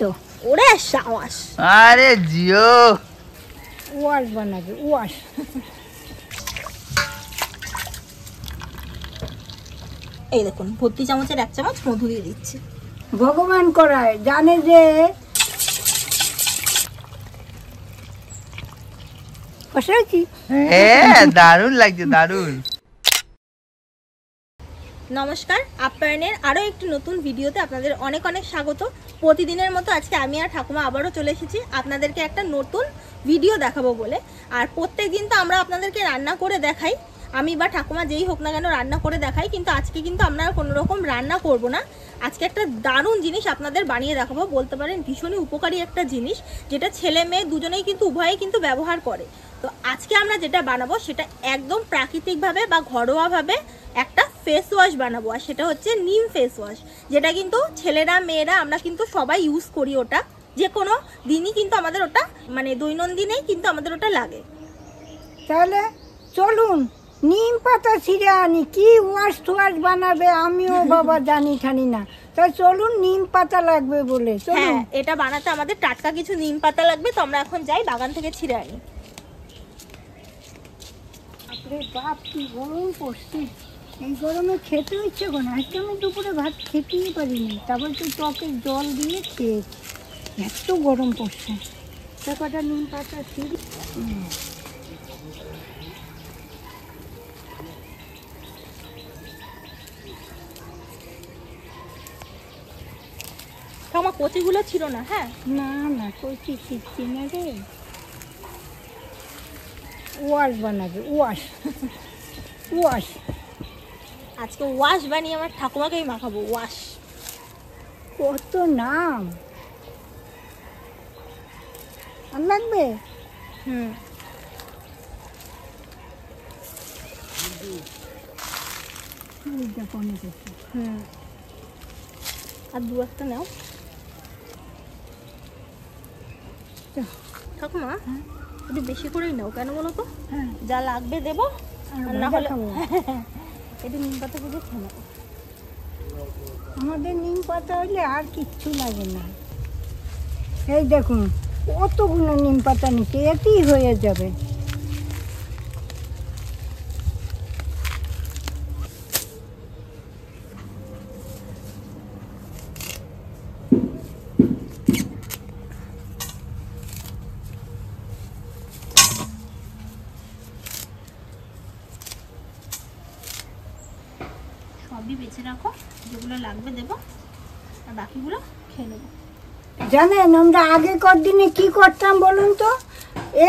তো ওরে সাবাস। আরে জিও ওয়াশ বানাবে ওয়াশ। এই দেখুন ভর্তি চামচের 1 চামচ মধু দিয়ে দিচ্ছি। ভগবান করায় জানে যে কষাইছি। হ্যাঁ দারুণ লাগছে দারুণ। নমস্কার, আপ্যায়নের আরও একটি নতুন ভিডিওতে আপনাদের অনেক অনেক স্বাগত। প্রতিদিনের মতো আজকে আমি আর ঠাকুমা আবারও চলে এসেছি আপনাদেরকে একটা নতুন ভিডিও দেখাবো বলে। আর প্রত্যেক দিন তো আমরা আপনাদেরকে রান্না করে দেখাই, আমি বা ঠাকুমা যেই হোক না কেন রান্না করে দেখাই, কিন্তু আজকে কিন্তু আমরা কোনো রকম রান্না করব না। আজকে একটা দারুণ জিনিস আপনাদের বানিয়ে দেখাবো, বলতে পারেন ভীষণই উপকারী একটা জিনিস, যেটা ছেলে মেয়ে দুজনেই কিন্তু উভয়েই কিন্তু ব্যবহার করে। তো আজকে আমরা যেটা বানাবো সেটা একদম প্রাকৃতিকভাবে বা ঘরোয়াভাবে একটা ফেস ওয়াশ বানাবো, আর সেটা হচ্ছে নিম ফেস ওয়াশ, যেটা কিন্তু ছেলেরা মেয়েরা আমরা কিন্তু সবাই ইউজ করি। ওটা যে কোনো দিনই কিন্তু আমাদের ওটা মানে দৈনন্দিনেই কিন্তু আমাদের ওটা লাগে। তাহলে চলুন নিম পাতা ছিঁড়ে আনি, কি ওয়াশ টোয়াশ বানাবে আমিও বাবা জানি ঠানি না। তাই চলুন নিম পাতা লাগবে বলে। হ্যাঁ, এটা বানাতে আমাদের টাটকা কিছু নিম পাতা লাগবে, তো আমরা এখন যাই বাগান থেকে ছিঁড়ে আনি। বাপ কি গরম পড়ছে, এই গরমে খেতে ইচ্ছে করে না। আজকে আমি দুপুরে ভাত খেতেই পারিনি, তারপর তো টকের জল দিয়ে খেয়েছি, এত গরম পড়ছে। তা কটা নিম পাতা ছিঁড়ি। আমার কচিগুলো ছিল না। হ্যাঁ না না কচি ছিঁড়ছি না রে, ওয়াশ বানাবে ওয়াশ ওয়াশ। আজকে ওয়াশ বানিয়ে আমার ঠাকুমাকেই মাখাবো। ওয়াশ কত নাম আর লাগবে। হুম হুম, আর 2-1টা নাও ঠাকুমা। একটু বেশি করেই নাও, কেন বলো তো? হ্যাঁ যা লাগবে দেবো, আর না হলে একটু নিম পাতা দিয়ে খেয়ে নেবো। আমাদের নিম পাতা হলে আর কিচ্ছু লাগে না। এই দেখুন কতগুলো নিম পাতা নিচে, এতেই হয়ে যাবে। সবই বেছে রাখো, যেগুলো লাগবে দেবো, আর বাকিগুলো খেয়ে নেবো। জানেন আমরা আগেকার দিনে কি করতাম বলুন তো?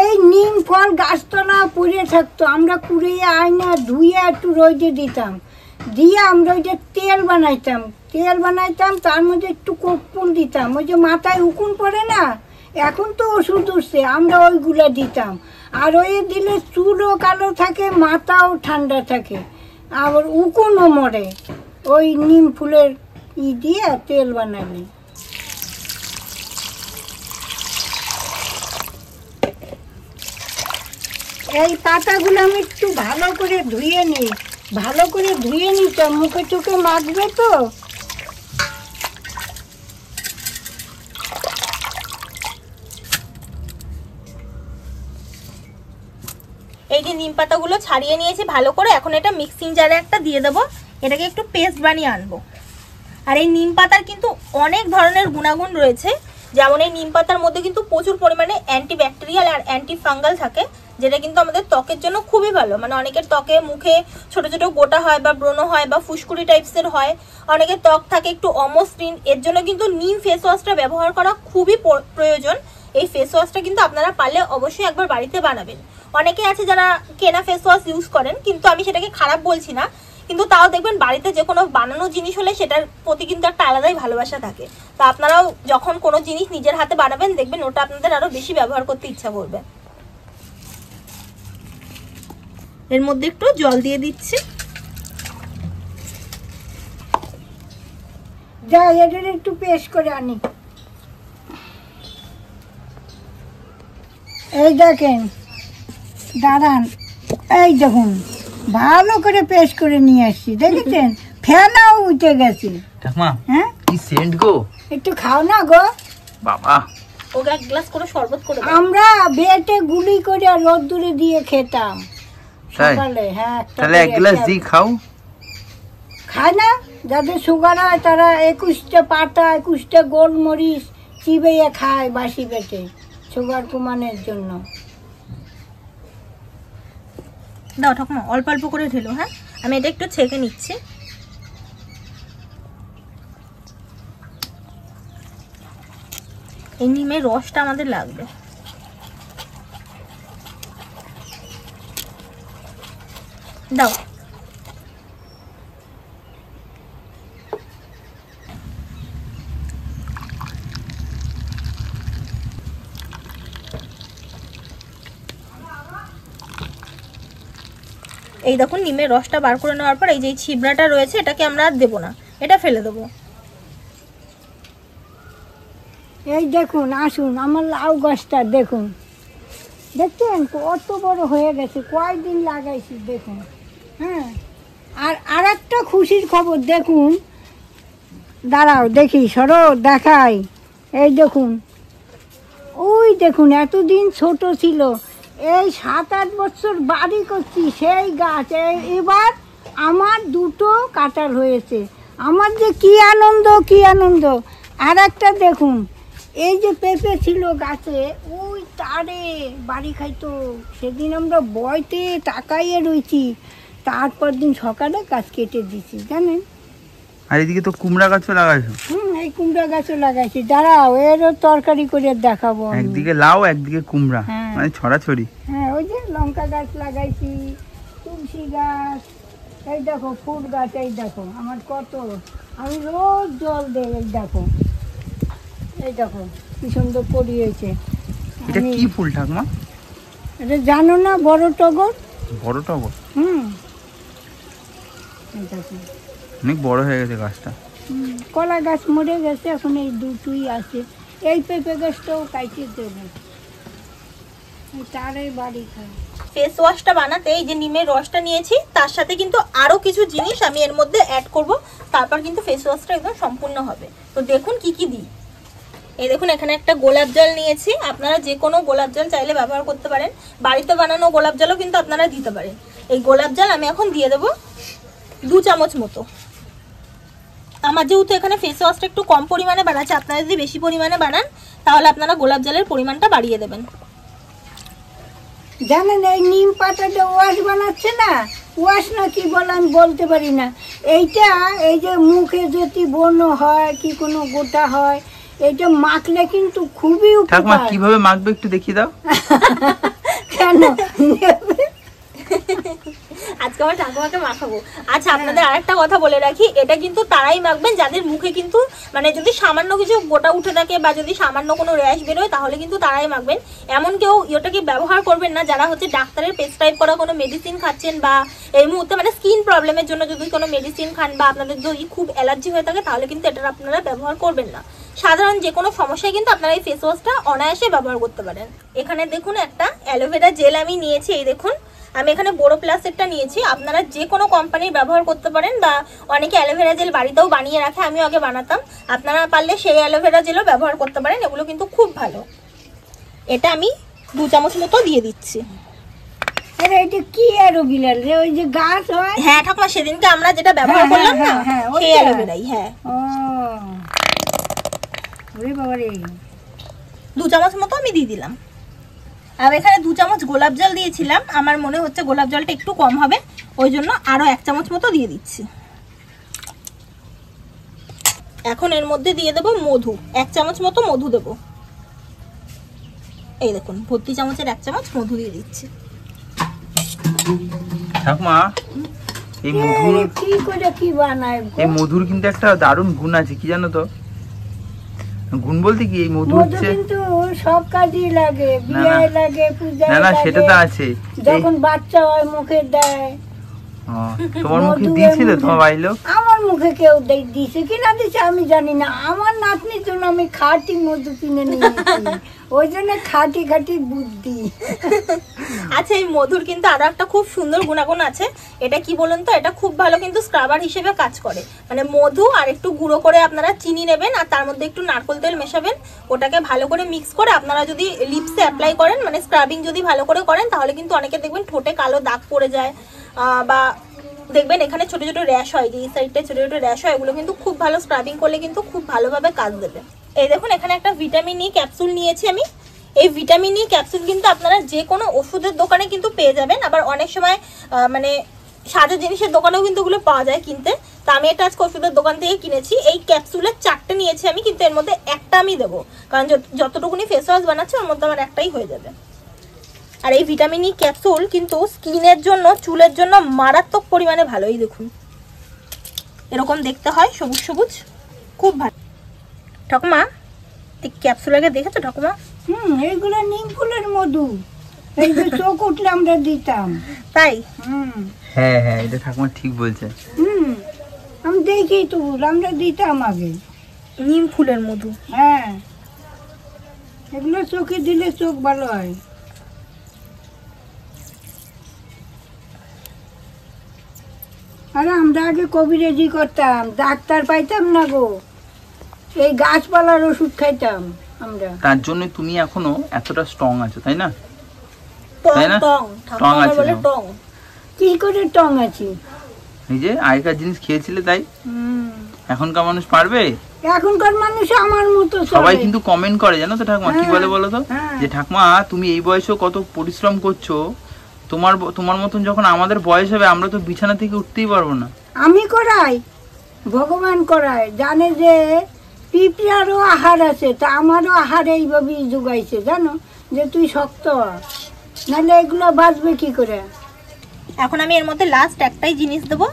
এই নিম ফল গাছতলা পড়ে থাকতো, আমরা কুড়িয়ে আয়না ধুয়ে একটু রোদে দিতাম, দিয়ে আমরা ওই যে তেল বানাইতাম, তার মধ্যে একটু কর্পূর দিতাম, ওই যে মাথায় উকুন পড়ে না, এখন তো ওষুধ উঠছে, আমরা ওইগুলো দিতাম। আর ওই দিলে চুলও কালো থাকে, মাথাও ঠান্ডা থাকে, আবার উকুনও মরে। ওই নিম ফুলের দিয়ে তেল বানালি। এই পাতাগুলো আমি একটু ভালো করে ধুয়ে নিতাম, মুখে চোখে মাখবে তো। এই যে নিম পাতাগুলো ছাড়িয়ে নিয়েছি ভালো করে, এখন এটা মিক্সিং জারে একটা দিয়ে দেবো, এটাকে একটু পেস্ট বানিয়ে আনবো। আর এই নিম পাতার কিন্তু অনেক ধরনের গুণাগুণ রয়েছে, যেমন এই নিম পাতার মধ্যে কিন্তু প্রচুর পরিমাণে অ্যান্টিব্যাকটেরিয়াল আর অ্যান্টি ফাঙ্গাল থাকে, যেটা কিন্তু আমাদের ত্বকের জন্য খুবই ভালো। মানে অনেকের ত্বকে মুখে ছোট ছোট গোটা হয় বা ব্রণ হয় বা ফুসকুড়ি টাইপসের হয়, অনেকের ত্বক থাকে একটু অমসৃণ, এর জন্য কিন্তু নিম ফেস ওয়াশটা ব্যবহার করা খুবই প্রয়োজন। এই ফেস ওয়াশটা কিন্তু আপনারা পারলে অবশ্যই একবার বাড়িতে বানাবেন। অনেকে আছে যারা কেনা ফেস ওয়াশ ইউজ করেন, কিন্তু আমি সেটাকে খারাপ বলছি না, কিন্তু তাও দেখবেন বাড়িতে যে কোনো বানানো জিনিস হলে সেটার প্রতি কিন্তু একটা আলাদাই ভালোবাসা থাকে। তো আপনারাও যখন কোনো জিনিস নিজের হাতে বানাবেন, দেখবেন ওটা আপনাদের আরো বেশি ব্যবহার করতে ইচ্ছা করবে। এর মধ্যে একটু জল দিয়ে দিচ্ছি। যা এদের একটু পেস্ট করে আনি। এই দেখেন, দাঁড়ান, এই দেখুন ভালো করে পেস্ট করে নিয়ে আসছি, দেখেছেন ফেনাও উঠে গেছে। ঠাকুমা হ্যাঁ কি সেন্ট গো, একটু খাও না গো। বাবা, ওকে এক গ্লাস করে শরবত করে দাও। আমরা বেটে গুলি করে রোদ্দুরে দিয়ে খেতাম তাই? সকালে। হ্যাঁ, তাহলে এক গ্লাস দি খাও। খায় না, যাদের সুগার হয় তারা 21টা পাতা 21টা গোলমরিচ চিবিয়ে খায় বাসি পেটে সুগার কমানোর জন্য। দাও ঠাকুমা, অল্প অল্প করে ঢেলো। হ্যাঁ, আমি এটা একটু ছেঁকে নিচ্ছি। এই নিমের রসটা আমাদের লাগবে। দাও। এই দেখুন, নিমের রসটা বার করে নেওয়ার পর এই যে ছিবড়াটা রয়েছে এটাকে আমরা আর দেবো না, এটা ফেলে দেবো। এই দেখুন, আসুন আমার লাউ গাছটা দেখুন, দেখছেন কত বড় হয়ে গেছে, কয়েকদিন লাগাইছি দেখুন। হ্যাঁ, আর একটা খুশির খবর দেখুন, দাঁড়াও দেখি, সরো দেখাই। এই দেখুন, ওই দেখুন, এতদিন ছোট ছিল, এই 7-8 বছর বাড়ি করছি সেই গাছ, এবার আমার 2টো কাঁঠাল হয়েছে। আমার যে কি আনন্দ, কি আনন্দ। আর একটা দেখুন, এই যে পেঁপে ছিল গাছে, ওই তারে বাড়ি খাইতো, সেদিন আমরা বয়তে তাকাইয়ে রয়েছি, তারপর দিন সকালে গাছ কেটে দিছি জানেন। আর এদিকে তো কুমড়া গাছও লাগাইছো। এই কুমড়া গাছও লাগাইছি, দাঁড়াও এরও তরকারি করে দেখাবো আমি। একদিকে লাউ একদিকে কুমড়া, হ্যাঁ। মানে ছড়াছড়ি। হ্যাঁ, ওই যে লঙ্কা গাছ লাগাইছি, তুলসী গাছ, এই দেখো ফুল গাছ, এই দেখো আমার কত, আমি রোজ জল দেই। এই দেখো, এই দেখো কি সুন্দর পরিয়েছে। এটা কি ফুল ঠাকুমা? এটা জানো না, বড় টগর। বড় টগর? এই দেখো, অনেক বড় হয়ে গেছে গাছটা। কলা গাছ মরে গেছে, এখন এই দুটোই আছে। এই পেঁপে গাছটাও কাইটে দেবো, তারে বাড়ি খায়। ফেস ওয়াশটা বানাতে এই যে নিমের রসটা নিয়েছি, তার সাথে কিন্তু আরো কিছু জিনিস আমি এর মধ্যে অ্যাড করব, তারপর কিন্তু ফেস ওয়াশটা একদম সম্পূর্ণ হবে। তো দেখুন কি কি দিই। এই দেখুন, এখানে একটা গোলাপ জল নিয়েছি, আপনারা যে কোনো গোলাপ জল চাইলে ব্যবহার করতে পারেন, বাড়িতে বানানো গোলাপ জলও কিন্তু আপনারা দিতে পারেন। এই গোলাপ জল আমি এখন দিয়ে দেবো 2 চামচ মতো। আমার যেহেতু এখানে ফেস ওয়াশটা একটু কম পরিমাণে বানাচ্ছে, আপনারা যদি বেশি পরিমাণে বানান তাহলে আপনারা গোলাপ জলের পরিমাণটা বাড়িয়ে দেবেন। জানেন এই নিম পাতাটা ওয়াশ বানাচ্ছে না, ওয়াশ না কি বলে আমি বলতে পারি না। এইটা এই যে মুখে যদি ব্রণ হয় কি কোনো গোটা হয়, এইটা মাখলে কিন্তু খুবই ঠাকুমা উপকার। কিভাবে মাখবে একটু দেখিয়ে দাও। কেন আজকে আমার ঠাকুমাকে মাখাবো। আচ্ছা, আপনাদের আরেকটা কথা বলে রাখি, এটা কিন্তু তারাই মাখবেন যাদের মুখে কিন্তু মানে যদি সামান্য কিছু গোটা উঠে থাকে বা যদি সামান্য কোনো র্যাশ বেরোয়, তাহলে কিন্তু তারাই মাখবেন। এমন কেউ এটাকে ব্যবহার করবেন না যারা হচ্ছে ডাক্তারের প্রেসক্রাইব করা কোনো মেডিসিন খাচ্ছেন, বা এই মুহূর্তে মানে স্কিন প্রবলেমের জন্য যদি কোনো মেডিসিন খান, বা আপনাদের যদি খুব অ্যালার্জি হয়ে থাকে, তাহলে কিন্তু এটা আপনারা ব্যবহার করবেন না। সাধারণ যে কোনো সমস্যায় কিন্তু আপনারা এই ফেস ওয়াশটা অনায়াসে ব্যবহার করতে পারেন। এখানে দেখুন একটা অ্যালোভেরা জেল আমি নিয়েছি। এই দেখুন, আমি এখানে বড় প্লাসেরটা নিয়েছি, আপনারা যে কোনো কোম্পানির ব্যবহার করতে পারেন, বা অনেকে অ্যালোভেরা জেল বাড়িতেও বানিয়ে রাখে, আমিও আগে বানাতাম, আপনারা পারলে সেই অ্যালোভেরা জেলও ব্যবহার করতে পারেন, এগুলো কিন্তু খুব ভালো। এটা আমি 2 চামচ মতো দিয়ে দিচ্ছি। আরে এটা কি অ্যালোভেরা রে, ওই যে গাছ হয়? হ্যাঁ ঠাকুমা, সেদিনকে আমরা যেটা ব্যবহার করলাম না, সেই অ্যালোভেরাই। হ্যাঁ, ও ওরে বাবা রে, 2 চামচ মতো আমি দিয়ে দিলাম। আর এখানে 2 চামচ গোলাপ জল দিয়েছিলাম, আমার মনে হচ্ছে গোলাপ জলটা একটু কম হবে, ওই জন্য আরো 1 চামচ মতো দিয়ে দিচ্ছি। এখন এর মধ্যে দিয়ে দেবো মধু, 1 চামচ মতো মধু দেবো। এই দেখুন, ভর্তি চামচের 1 চামচ মধু দিয়ে দিচ্ছি। ঠাকুমা এই মধুর কি করে কি বানায়? এই মধুর কিন্তু একটা দারুণ গুণ আছে, কি জানো তো? গুণ বলতে কি, এই মধু মধু হচ্ছে কিন্তু সব কাজেই লাগে, বিয়ে লাগে, পূজায় না না লাগে, সেটা তো আছে, যখন বাচ্চা হয় মুখে দেয়। তোমার মুখে দিয়েছিল তোমার বাড়ির লোক? আমার মুখে কেউ দিছে কিনা দিছে আমি জানি না, আমার নাতনির জন্য আমি খাঁটি মধু কিনে নিয়েছি, ওই জন্য খাঁটি খাঁটি বুদ্ধি। আচ্ছা, এই মধুর কিন্তু আরো একটা খুব সুন্দর গুণাগুণ আছে। এটা কি বলুন তো, এটা খুব ভালো কিন্তু স্ক্রাবার হিসেবে কাজ করে। মানে মধু আর একটু গুঁড়ো করে আপনারা চিনি নেবেন আর তার মধ্যে একটু নারকেল তেল মেশাবেন, ওটাকে ভালো করে মিক্স করে আপনারা যদি লিপসে অ্যাপ্লাই করেন, মানে স্ক্রাবিং যদি ভালো করে করেন, তাহলে কিন্তু অনেকে দেখবেন ঠোঁটে কালো দাগ পড়ে যায়, বা দেখবেন এখানে ছোট ছোট র্যাশ হয়, যে এই সাইডটা ছোট ছোট র্যাশ হয়, ওগুলো কিন্তু খুব ভালো স্ক্রাবিং করলে কিন্তু খুব ভালোভাবে কাজ দেবে। এই দেখুন এখানে একটা ভিটামিন ই ক্যাপসুল নিয়েছি আমি। এই ভিটামিন ই ক্যাপসুল কিন্তু আপনারা যে কোনো ওষুধের দোকানে কিন্তু পেয়ে যাবেন, আবার অনেক সময় মানে সাজের জিনিসের দোকানেও কিন্তু ওগুলো পাওয়া যায় কিনতে। তা আমি এটা আজকে ওষুধের দোকান থেকে কিনেছি। এই ক্যাপসুলের 4টে নিয়েছি আমি, কিন্তু এর মধ্যে একটা আমি দেবো, কারণ যতটুকুনি ফেস ওয়াশ বানাচ্ছে ওর মধ্যে আমার একটাই হয়ে যাবে। আর এই ভিটামিন ই ক্যাপসুল কিন্তু স্কিনের জন্য, চুলের জন্য মারাত্মক পরিমাণে ভালো। এই দেখুন এরকম দেখতে হয়, সবুজ সবুজ, খুব ভালো। ঠাকুমা এই ক্যাপসুল আগে দেখেছো ঠাকুমা? এইগুলো নিম ফুলের মধু, এই যে চোখ উঠলে আমরা দিতাম। তাই? হ্যাঁ হ্যাঁ, এটা ঠাকুমা ঠিক বলছে। আমি দেখি তো, আমরা দিতাম আগে নিম ফুলের মধু। হ্যাঁ, এগুলো চোখে দিলে চোখ ভালো হয়। আরে আমরা আগে কবিরাজি করতাম, ডাক্তার পাইতাম না গো, এই গাছপালার ওষুধ খাইতাম আমরা। তার জন্য তুমি এখনো এতটা স্ট্রং আছো, তাই না? তাই না? টং আছে। টং কি করে টং আছি? এই যে আগেকার জিনিস খেয়েছিলে তাই। এখনকার মানুষ পারবে? এখনকার মানুষ আমার মতো সবাই কিন্তু কমেন্ট করে, জানো তো ঠাকুমা কি বলে বলো তো, যে ঠাকুমা তুমি এই বয়সেও কত পরিশ্রম করছো, তোমার মতন যখন আমাদের বয়স হবে আমরা তো বিছানা থেকে উঠতেই পারবো না। আমি করাই, ভগবান করায়, জানে যে পিঁপড়ারও আহার আছে, তা আমারও আহার এইভাবেই যোগাইছে, জানো, যে তুই শক্ত, নাহলে এগুলো বাঁচবে কি করে। এখন আমি এর মধ্যে লাস্ট একটাই জিনিস দেবো,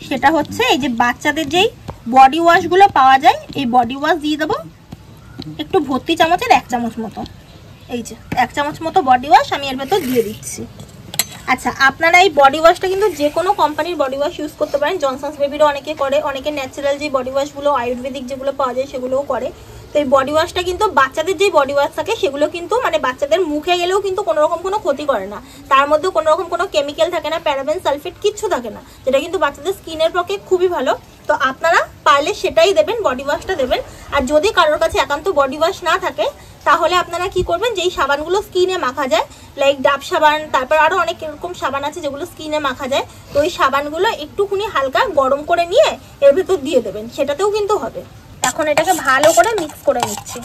সেটা হচ্ছে এই যে বাচ্চাদের যেই বডি ওয়াশগুলো পাওয়া যায়, এই বডি ওয়াশ দিয়ে দেবো একটু ভর্তি চামচের 1 চামচ মতো। এই যে 1 চামচ মতো বডি ওয়াশ আমি এর ভেতর দিয়ে দিচ্ছি। আচ্ছা, আপনারা এই বডি ওয়াশটা কিন্তু যে কোনো কোম্পানির বডি ওয়াশ ইউজ করতে পারেন। জনসন্স বেবিরও অনেকে করে, অনেকে ন্যাচারাল যে বডি ওয়াশগুলো আয়ুর্বেদিক যেগুলো পাওয়া যায় সেগুলোও করে। তো এই বডি ওয়াশটা কিন্তু বাচ্চাদের যে বডি ওয়াশ থাকে সেগুলো কিন্তু মানে বাচ্চাদের মুখে গেলেও কিন্তু কোনো রকম কোনো ক্ষতি করে না, তার মধ্যে কোনো রকম কোনো কেমিক্যাল থাকে না, প্যারাবেন সালফেট কিচ্ছু থাকে না, যেটা কিন্তু বাচ্চাদের স্কিনের পক্ষে খুবই ভালো। তো আপনারা পারলে সেটাই দেবেন, বডি ওয়াশটা দেবেন। আর যদি কারোর কাছে একান্ত বডি ওয়াশ না থাকে, তাহলে আপনারা কি করবেন, যেই সাবানগুলো স্কিনে মাখা যায়, লাইক ডাব সাবান, তারপর আরও অনেক এরকম সাবান আছে যেগুলো স্কিনে মাখা যায়, তো ওই সাবানগুলো একটুখানি হালকা গরম করে নিয়ে এর ভেতর দিয়ে দেবেন, সেটাতেও কিন্তু হবে। এখন এটাকে ভালো করে মিক্স করে নিচ্ছি।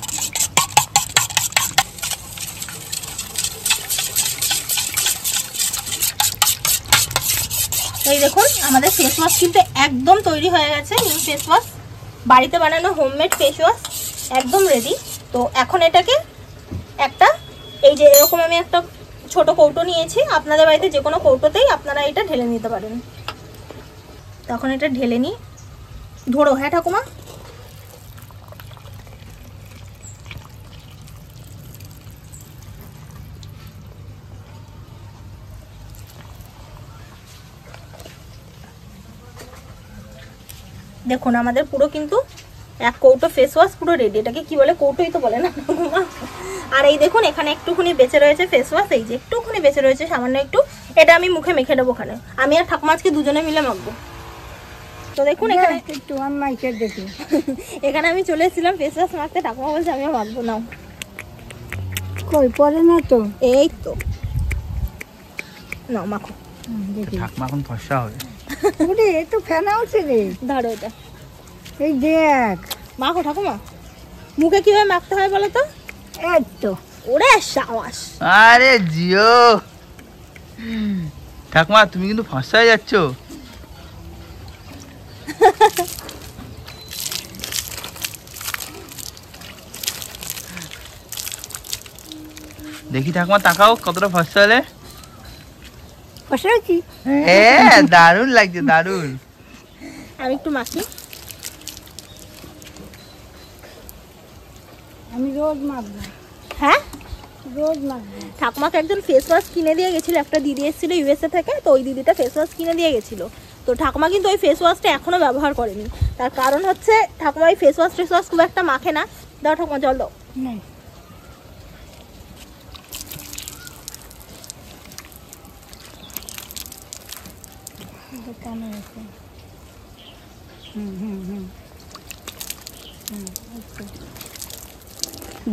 এই দেখুন আমাদের ফেস ওয়াশ কিন্তু একদম তৈরি হয়ে গেছে। নিম ফেস ওয়াশ, বাড়িতে বানানো হোমমেড ফেস ওয়াশ, একদম রেডি। তো এখন এটাকে একটা, এই যে এরকম আমি একটা ছোট কৌটো নিয়েছি, আপনাদের বাড়িতে যে কোনো কৌটোতেই আপনারা এটা ঢেলে নিতে পারেন। তখন এটা ঢেলে নিই, ধরো। হ্যাঁ ঠাকুমা, দেখুন আমাদের পুরো কিন্তু 1 কৌটো ফেস ওয়াশ পুরো রেডি। এটাকে কি বলে, কৌটোই তো বলে না। আর এই দেখুন এখানে একটুখানি বেঁচে রয়েছে ফেস ওয়াশ, এই যে একটুখানি বেঁচে রয়েছে সামান্য একটু, এটা আমি মুখে মেখে দেবো। ওখানে আমি আর ঠাকুমা আজকে দুজনে মিলে মাখবো। তো দেখুন এখানে একটু মাইকের দেখি, এখানে আমি চলে এসেছিলাম ফেস ওয়াশ মাখতে, ঠাকুমা বলছে আমিও মাখবো। নাও, কই পরে না তো, এই তো নাও মাখো। ঠাকুমা এখন ফর্সা হবে। ওরে একটু ফেনা উঠছে রে, ধরো এটা, এই দেখ মাখো ঠাকুমা। মুখে কিভাবে মাখতে হয় বলো তো? এই তো। ওরে সাবাস, আরে জিও ঠাকুমা, তুমি কিন্তু ফর্সা হয়ে যাচ্ছ। দেখি ঠাকুমা তাকাও কতটা ফর্সা হলে। ফর্সা হয়েছি? হ্যাঁ, দারুণ লাগছে, দারুণ। আমি একটু মাখি। আমি রোজ মাখবো। হ্যাঁ, রোজ মাখবো। ঠাকুমাকে একজন ফেস ওয়াশ কিনে দিয়ে গেছিল, একটা দিদি এসেছিল ইউএসএ থেকে, তো ওই দিদিটা ফেস ওয়াশ কিনে দিয়ে গেছিল। তো ঠাকুমা কিন্তু ওই ফেস ওয়াশটা এখনো ব্যবহার করেনি। তার কারণ হচ্ছে ঠাকুমা ওই ফেস ওয়াশ খুব একটা মাখে না। দাও ঠাকুমা জল দাও। না দোকানে আছে।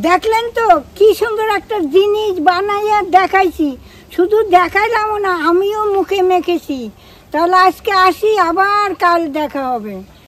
দেখলেন তো কি সুন্দর একটা জিনিস বানাইয়া দেখাইছি, শুধু দেখাইলাম না, আমিও মুখে মেখেছি। তাহলে আজকে আসি, আবার কাল দেখা হবে।